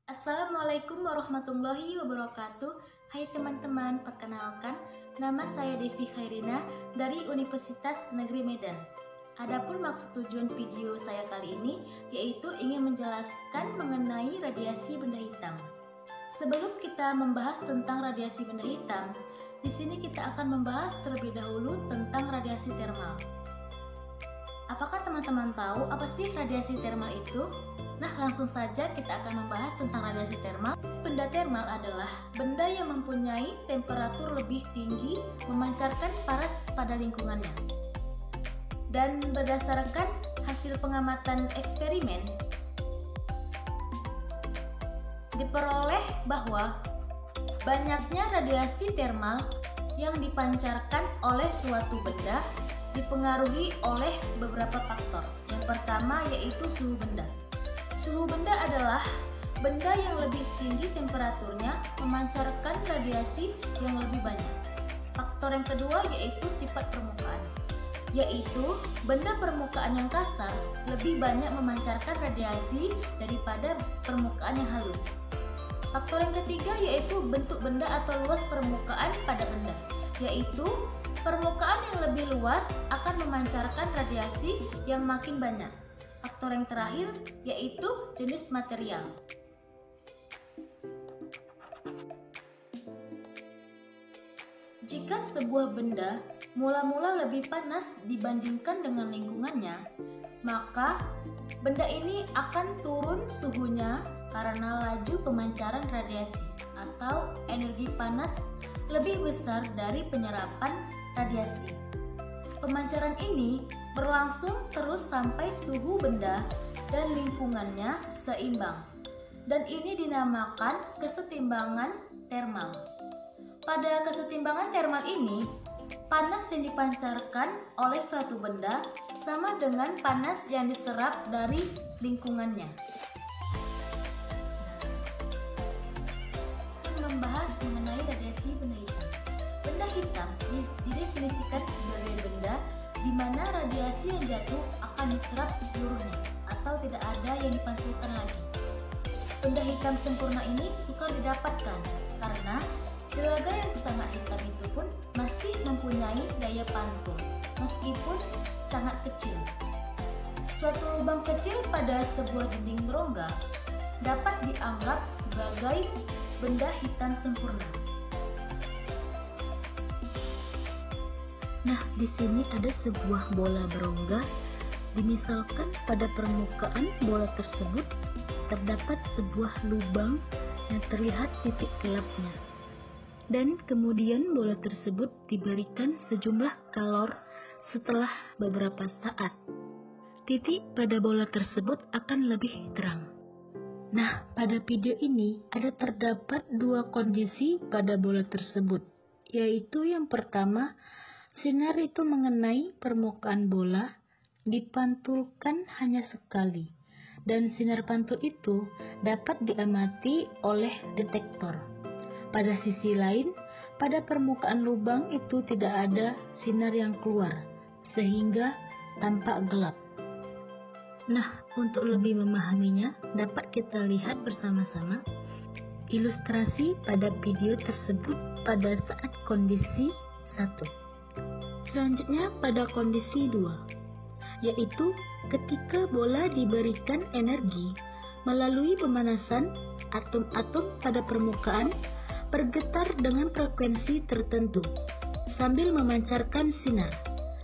Assalamualaikum warahmatullahi wabarakatuh. Hai teman-teman, perkenalkan nama saya Devi Khairina dari Universitas Negeri Medan. Adapun maksud tujuan video saya kali ini yaitu ingin menjelaskan mengenai radiasi benda hitam. Sebelum kita membahas tentang radiasi benda hitam, di sini kita akan membahas terlebih dahulu tentang radiasi termal. Apakah teman-teman tahu apa sih radiasi termal itu? Nah, langsung saja kita akan membahas tentang radiasi termal. Benda termal adalah benda yang mempunyai temperatur lebih tinggi, memancarkan panas pada lingkungannya. Dan berdasarkan hasil pengamatan eksperimen, diperoleh bahwa banyaknya radiasi termal yang dipancarkan oleh suatu benda dipengaruhi oleh beberapa faktor. Yang pertama yaitu suhu benda. Suhu benda adalah benda yang lebih tinggi temperaturnya memancarkan radiasi yang lebih banyak. Faktor yang kedua yaitu sifat permukaan, yaitu benda permukaan yang kasar lebih banyak memancarkan radiasi daripada permukaan yang halus. Faktor yang ketiga yaitu bentuk benda atau luas permukaan pada benda, yaitu permukaan yang lebih luas akan memancarkan radiasi yang makin banyak. Faktor yang terakhir yaitu jenis material. Jika sebuah benda mula-mula lebih panas dibandingkan dengan lingkungannya, maka benda ini akan turun suhunya karena laju pemancaran radiasi atau energi panas lebih besar dari penyerapan radiasi. Pemancaran ini berlangsung terus sampai suhu benda dan lingkungannya seimbang, dan ini dinamakan kesetimbangan termal. Pada kesetimbangan termal ini, panas yang dipancarkan oleh suatu benda sama dengan panas yang diserap dari lingkungannya. Membahas mengenai radiasi benda hitam. Benda hitam didefinisikan sebagai benda di mana radiasi yang jatuh akan diserap seluruhnya atau tidak ada yang dipantulkan lagi. Benda hitam sempurna ini sukar didapatkan karena telaga yang sangat hitam itu pun masih mempunyai daya pantul meskipun sangat kecil. Suatu lubang kecil pada sebuah dinding berongga dapat dianggap sebagai benda hitam sempurna. Nah, di sini ada sebuah bola berongga. Dimisalkan pada permukaan bola tersebut terdapat sebuah lubang yang terlihat titik gelapnya. Dan kemudian bola tersebut diberikan sejumlah kalor setelah beberapa saat. Titik pada bola tersebut akan lebih terang. Nah, pada video ini terdapat dua kondisi pada bola tersebut, yaitu yang pertama, sinar itu mengenai permukaan bola dipantulkan hanya sekali, dan sinar pantul itu dapat diamati oleh detektor. Pada sisi lain, pada permukaan lubang itu tidak ada sinar yang keluar, sehingga tampak gelap. Nah, untuk lebih memahaminya, dapat kita lihat bersama-sama ilustrasi pada video tersebut pada saat kondisi 1. Selanjutnya pada kondisi 2, yaitu ketika bola diberikan energi melalui pemanasan, atom-atom pada permukaan bergetar dengan frekuensi tertentu sambil memancarkan sinar.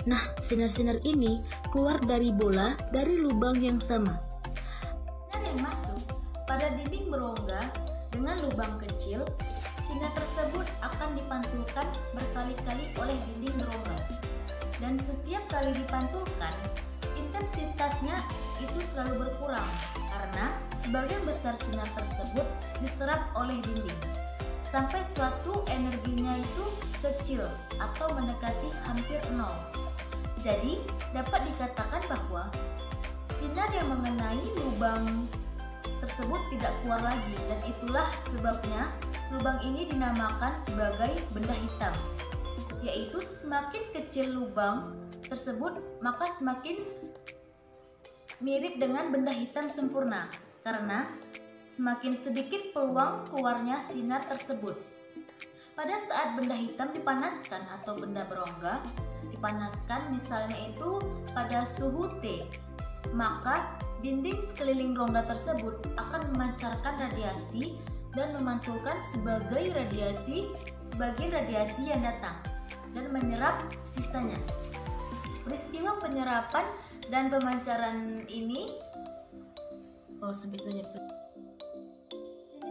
Nah, sinar-sinar ini keluar dari bola dari lubang yang sama. Sinar yang masuk pada dinding berongga dengan lubang kecil, sinar tersebut akan dipantulkan berkali-kali oleh dinding berongga. Dan setiap kali dipantulkan, intensitasnya itu selalu berkurang karena sebagian besar sinar tersebut diserap oleh dinding sampai suatu energinya itu kecil atau mendekati hampir nol. Jadi dapat dikatakan bahwa sinar yang mengenai lubang tersebut tidak keluar lagi, dan itulah sebabnya lubang ini dinamakan sebagai benda hitam, yaitu semakin kecil lubang tersebut maka semakin mirip dengan benda hitam sempurna karena semakin sedikit peluang keluarnya sinar tersebut. Pada saat benda hitam dipanaskan atau benda berongga dipanaskan misalnya itu pada suhu T, maka dinding sekeliling rongga tersebut akan memancarkan radiasi dan memantulkan sebagai radiasi yang datang dan menyerap sisanya. Peristiwa penyerapan dan pemancaran ini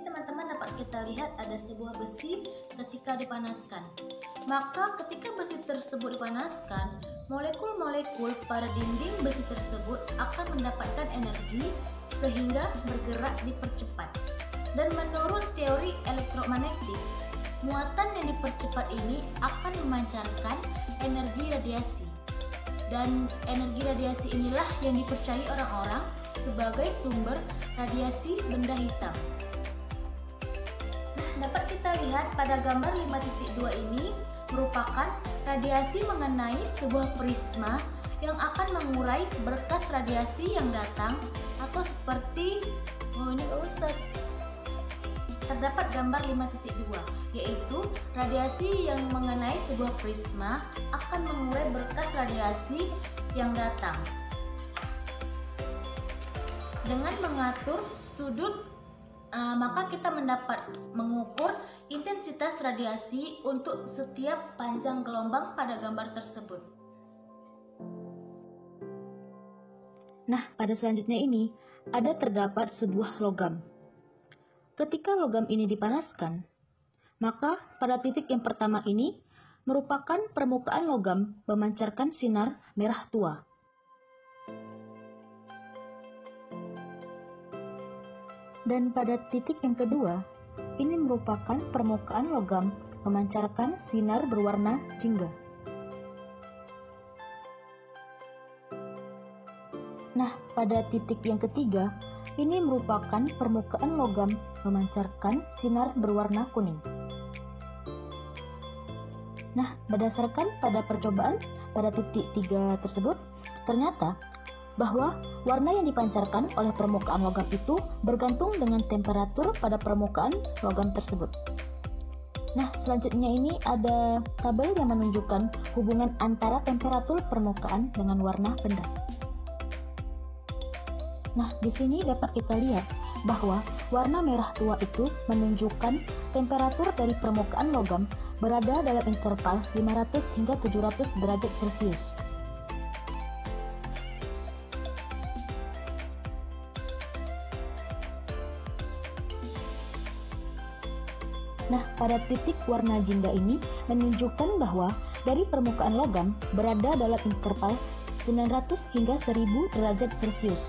teman-teman dapat kita lihat ada sebuah besi ketika dipanaskan. Maka ketika besi tersebut dipanaskan, molekul-molekul pada dinding besi tersebut akan mendapatkan energi sehingga bergerak dipercepat. Dan menurut teori elektromagnetik, muatan yang dipercepat ini akan memancarkan energi radiasi. Dan energi radiasi inilah yang dipercayai orang-orang sebagai sumber radiasi benda hitam. Dapat kita lihat pada gambar 5.2 ini merupakan radiasi mengenai sebuah prisma yang akan mengurai berkas radiasi yang datang, atau seperti terdapat gambar 5.2, yaitu radiasi yang mengenai sebuah prisma akan mengurai berkas radiasi yang datang. Dengan mengatur sudut maka kita mengukur intensitas radiasi untuk setiap panjang gelombang pada gambar tersebut. Nah, pada selanjutnya ini terdapat sebuah logam. Ketika logam ini dipanaskan, maka pada titik yang pertama ini merupakan permukaan logam memancarkan sinar merah tua. Dan pada titik yang kedua, ini merupakan permukaan logam memancarkan sinar berwarna jingga. Nah, pada titik yang ketiga, ini merupakan permukaan logam memancarkan sinar berwarna kuning. Nah, berdasarkan pada percobaan pada titik 3 tersebut, ternyata bahwa warna yang dipancarkan oleh permukaan logam itu bergantung dengan temperatur pada permukaan logam tersebut. Nah, selanjutnya ini ada tabel yang menunjukkan hubungan antara temperatur permukaan dengan warna benda. Nah, di sini dapat kita lihat bahwa warna merah tua itu menunjukkan temperatur dari permukaan logam berada dalam interval 500 hingga 700 derajat Celcius. Nah, pada titik warna jingga ini menunjukkan bahwa dari permukaan logam berada dalam interval 900 hingga 1000 derajat Celcius.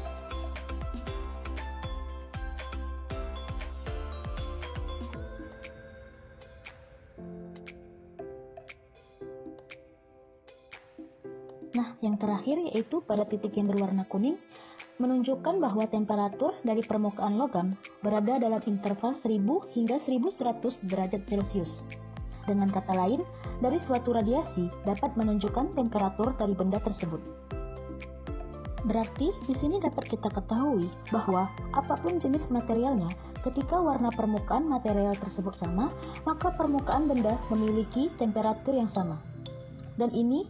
Nah, yang terakhir yaitu pada titik yang berwarna kuning menunjukkan bahwa temperatur dari permukaan logam berada dalam interval 1000 hingga 1100 derajat Celcius. Dengan kata lain, dari suatu radiasi dapat menunjukkan temperatur dari benda tersebut. Berarti di sini dapat kita ketahui bahwa apapun jenis materialnya, ketika warna permukaan material tersebut sama, maka permukaan benda memiliki temperatur yang sama. Dan ini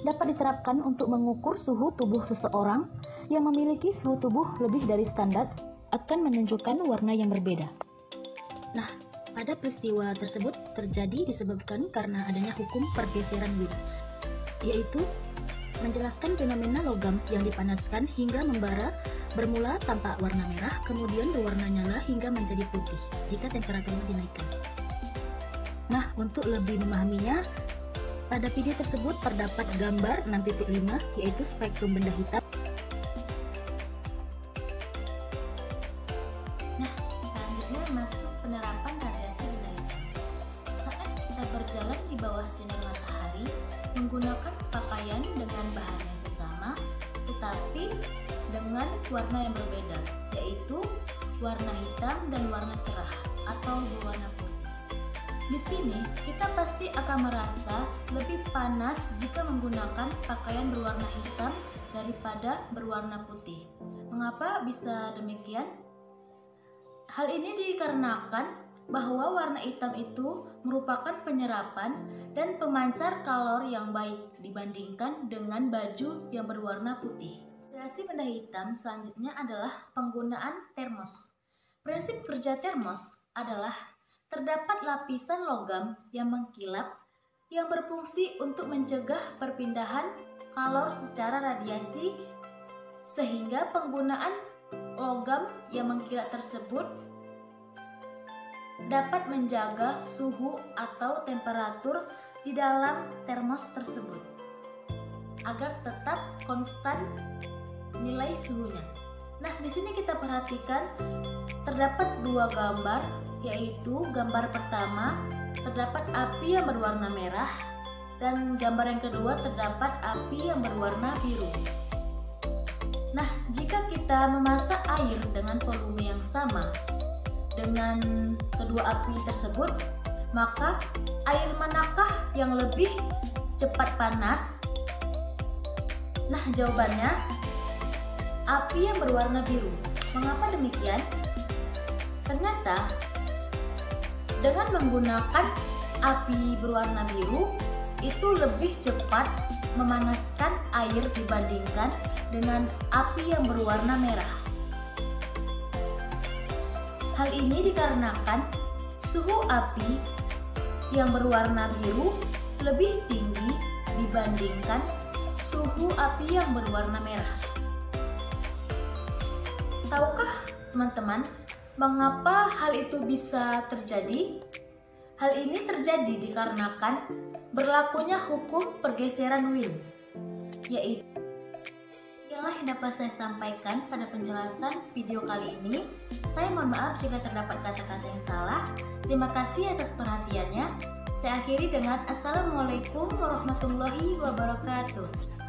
dapat diterapkan untuk mengukur suhu tubuh seseorang yang memiliki suhu tubuh lebih dari standar akan menunjukkan warna yang berbeda. Nah, pada peristiwa tersebut terjadi disebabkan karena adanya hukum pergeseran Witt, yaitu menjelaskan fenomena logam yang dipanaskan hingga membara bermula tampak warna merah, kemudian berwarna nyala hingga menjadi putih jika temperaturnya dinaikkan. Nah, untuk lebih memahaminya, pada video tersebut terdapat gambar 6.5 yaitu spektrum benda hitam. Masuk penerapan radiasi benda hitam. Saat kita berjalan di bawah sinar matahari menggunakan pakaian dengan bahan yang sesama tetapi dengan warna yang berbeda, yaitu warna hitam dan warna cerah atau berwarna putih. Di sini kita pasti akan merasa lebih panas jika menggunakan pakaian berwarna hitam daripada berwarna putih. Mengapa bisa demikian? Hal ini dikarenakan bahwa warna hitam itu merupakan penyerapan dan pemancar kalor yang baik dibandingkan dengan baju yang berwarna putih. Radiasi benda hitam selanjutnya adalah penggunaan termos. Prinsip kerja termos adalah terdapat lapisan logam yang mengkilap yang berfungsi untuk mencegah perpindahan kalor secara radiasi, sehingga penggunaan logam yang mengkilap tersebut dapat menjaga suhu atau temperatur di dalam termos tersebut agar tetap konstan nilai suhunya. Nah, di sini kita perhatikan terdapat dua gambar, yaitu gambar pertama terdapat api yang berwarna merah dan gambar yang kedua terdapat api yang berwarna biru. Nah, jika kita memasak air dengan volume yang sama dengan kedua api tersebut, maka air manakah yang lebih cepat panas? Nah, jawabannya api yang berwarna biru. Mengapa demikian? Ternyata dengan menggunakan api berwarna biru itu lebih cepat memanaskan air dibandingkan dengan api yang berwarna merah. Hal ini dikarenakan suhu api yang berwarna biru lebih tinggi dibandingkan suhu api yang berwarna merah. Tahukah teman-teman mengapa hal itu bisa terjadi? Hal ini terjadi dikarenakan berlakunya hukum pergeseran Wien, yaitu inilah yang dapat saya sampaikan pada penjelasan video kali ini. Saya mohon maaf jika terdapat kata-kata yang salah. Terima kasih atas perhatiannya. Saya akhiri dengan Assalamualaikum warahmatullahi wabarakatuh.